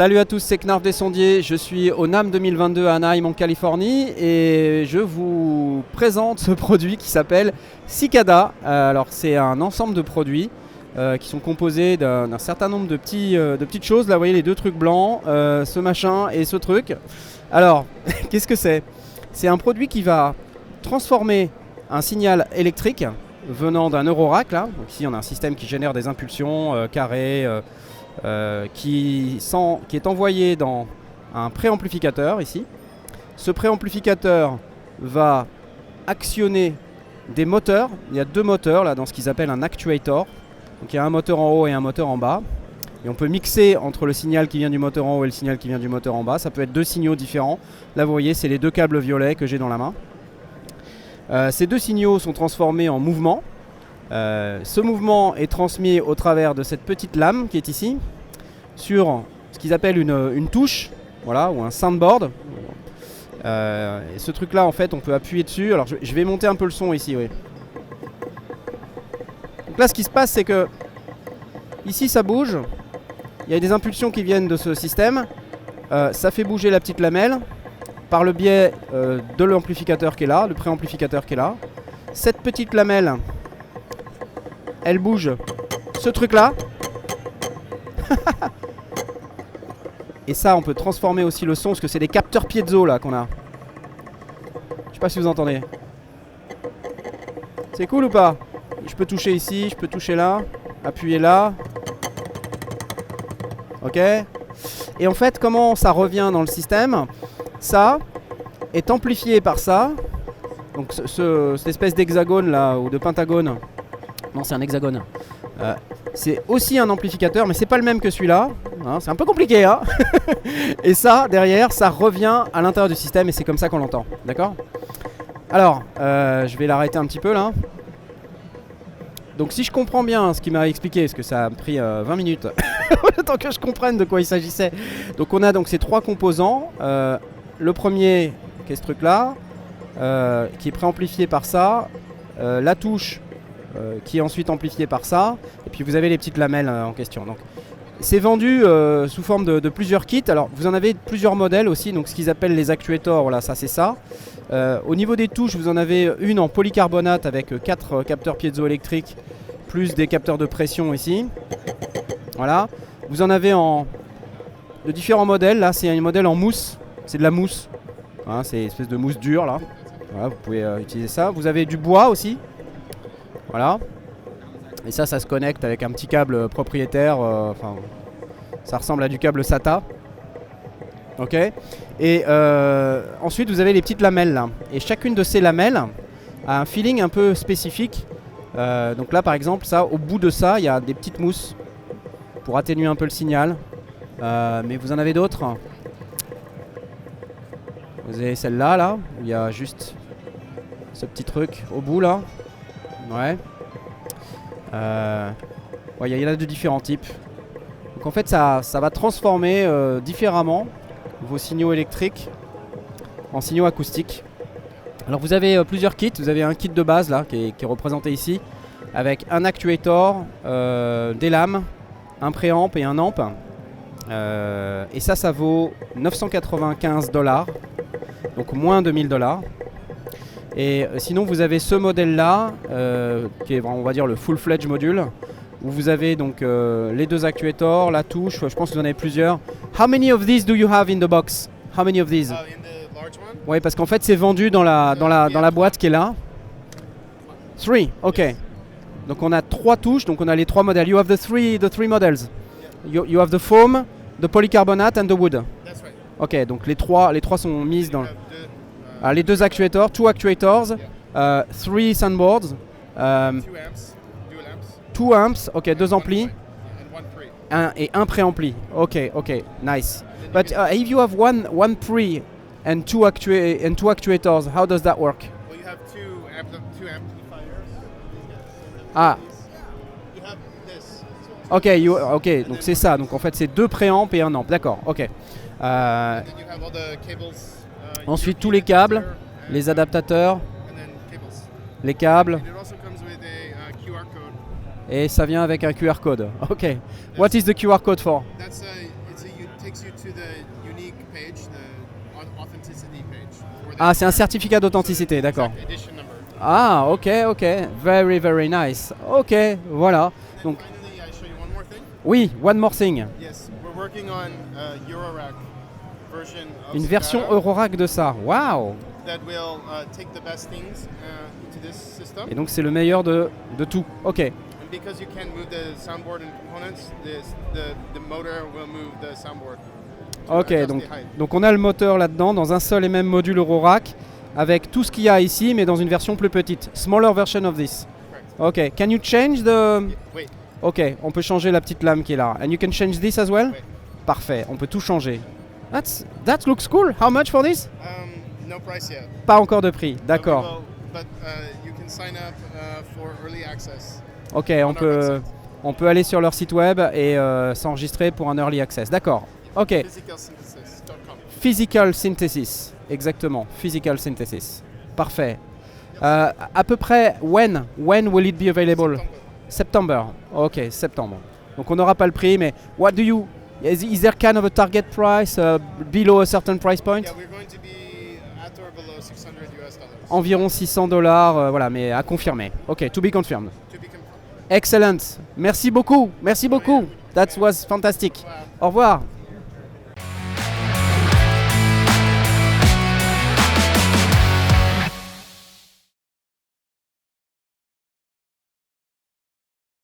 Salut à tous, c'est Knarf des Sondiers, je suis au NAMM 2022 à Anaheim en Californie et je vous présente ce produit qui s'appelle Cicada. Alors c'est un ensemble de produits qui sont composés d'un certain nombre de petites choses. Là vous voyez les deux trucs blancs, ce machin et ce truc. Alors qu'est-ce que c'est? C'est un produit qui va transformer un signal électrique venant d'un Eurorack. Là. Donc ici on a un système qui génère des impulsions carrées. Qui est envoyé dans un préamplificateur ici. Ce préamplificateur va actionner des moteurs. Il y a deux moteurs là dans ce qu'ils appellent un actuator. Donc il y a un moteur en haut et un moteur en bas. Et on peut mixer entre le signal qui vient du moteur en haut et le signal qui vient du moteur en bas. Ça peut être deux signaux différents. Là vous voyez c'est les deux câbles violets que j'ai dans la main. Ces deux signaux sont transformés en mouvement. Ce mouvement est transmis au travers de cette petite lame qui est ici sur ce qu'ils appellent une touche, voilà, ou un soundboard. Et ce truc là en fait on peut appuyer dessus. Alors je vais monter un peu le son ici, oui. Donc là ce qui se passe c'est que ici ça bouge, il y a des impulsions qui viennent de ce système, ça fait bouger la petite lamelle par le biais de l'amplificateur qui est là, le préamplificateur qui est là. Cette petite lamelle elle bouge ce truc là. Et ça on peut transformer aussi le son parce que c'est des capteurs piezo là qu'on a. Je sais pas si vous entendez. C'est cool ou pas? Je peux toucher ici, je peux toucher là, appuyer là. Ok. Et en fait comment ça revient dans le système? Ça est amplifié par ça. Donc cette espèce d'hexagone là ou de pentagone. Non, c'est un hexagone. C'est aussi un amplificateur, mais c'est pas le même que celui-là. Hein, c'est un peu compliqué, hein. Et ça, derrière, ça revient à l'intérieur du système et c'est comme ça qu'on l'entend. D'accord? Alors, je vais l'arrêter un petit peu là. Donc, si je comprends bien ce qu'il m'a expliqué, parce que ça a pris 20 minutes, le temps que je comprenne de quoi il s'agissait. Donc, on a donc ces trois composants. Le premier, qui est ce truc-là, qui est préamplifié par ça. La touche. Qui est ensuite amplifié par ça, et puis vous avez les petites lamelles en question. Donc, c'est vendu sous forme de plusieurs kits. Alors vous en avez plusieurs modèles aussi, donc ce qu'ils appellent les actuators, voilà, ça c'est ça. Au niveau des touches, vous en avez une en polycarbonate avec 4 capteurs piezoélectriques, plus des capteurs de pression ici. Voilà. Vous en avez de différents modèles, là c'est un modèle en mousse, c'est de la mousse, hein, c'est une espèce de mousse dure là. Voilà, vous pouvez utiliser ça. Vous avez du bois aussi. Voilà. Et ça se connecte avec un petit câble propriétaire. Enfin, ça ressemble à du câble SATA. Ok. Et ensuite, vous avez les petites lamelles là. Et chacune de ces lamelles a un feeling un peu spécifique. Donc là, par exemple, ça, au bout de ça, il y a des petites mousses pour atténuer un peu le signal. Mais vous en avez d'autres. Vous avez celle-là, là, où il y a juste ce petit truc au bout là. Ouais. Il y en a de différents types. Donc en fait ça va transformer différemment vos signaux électriques en signaux acoustiques. Alors vous avez plusieurs kits. Vous avez un kit de base là qui est représenté ici avec un actuator, des lames, un préamp et un amp. Et ça vaut $995, donc moins de $1000. Et sinon vous avez ce modèle là qui est on va dire le full-fledged module où vous avez donc les deux actuators, la touche, je pense que vous en avez plusieurs. How many of these do you have in the box? How many of these? In the large one? Oui, parce qu'en fait c'est vendu dans la boîte qui est là. 3, ok. Donc on a 3 touches, donc on a les 3 modèles. You have the three models. You have the foam, the polycarbonate and the wood. That's right. Ok, donc les trois sont mises dans... les deux actuators, 2 actuators, 3 soundboards, 2 amps, dual amps. 2 amps, ok, 2 amplis, And one pre. et un préampli. Ok, nice. But if you have one pre and two actuators, how does that work? Well, you have two amplifiers. Ah, You have this. ok, donc c'est ça. Donc en fait c'est 2 préamps et un amp. D'accord, ok. And then you have all the cables. Ensuite tous les câbles, les adaptateurs, And then cables. les câbles, And it also comes with a QR code. et ça vient avec un QR code. Ok. What is the QR code for? That's it takes you to the unique page, the authenticity page. where Ah, they- c'est un certificat d'authenticité, d'accord. Exact edition number. Ah, ok, ok. Very, very nice. Ok, voilà. And Donc, finally, I show you one more thing. oui, one more thing. Yes, we're working on a Eurorack version of Une version Cicada Eurorack de ça. Waouh! that will take the best things into this system. Et donc, c'est le meilleur de tout. Ok. And because you can move the soundboard and components, the motor will move the soundboard. to Ok, adjust donc, the height. donc on a le moteur là-dedans dans un seul et même module Eurorack avec tout ce qu'il y a ici, mais dans une version plus petite. Smaller version of this. Correct. Ok, can you change the... Wait, Ok, on peut changer la petite lame qui est là. And you can change this as well? wait. Parfait, on peut tout changer. That looks cool. How much for this? No price yet. Pas encore de prix, d'accord. But you can sign up for early access. Ok, on peut aller sur leur site web et s'enregistrer pour un early access. D'accord. Ok, Physicalsynthesis.com. Physical Synthesis. Exactement, Physical Synthesis. Parfait. À peu près, when will it be available? September. Ok, septembre. Donc on n'aura pas le prix, mais what do you... Is there kind of a target price below a certain price point? Yeah, we're going to be at or below $600. Environ $600, voilà, mais à confirmer. Ok, to be confirmed. To be confirmed. Excellent. Merci beaucoup. Merci beaucoup. That was fantastic. Wow. Au revoir.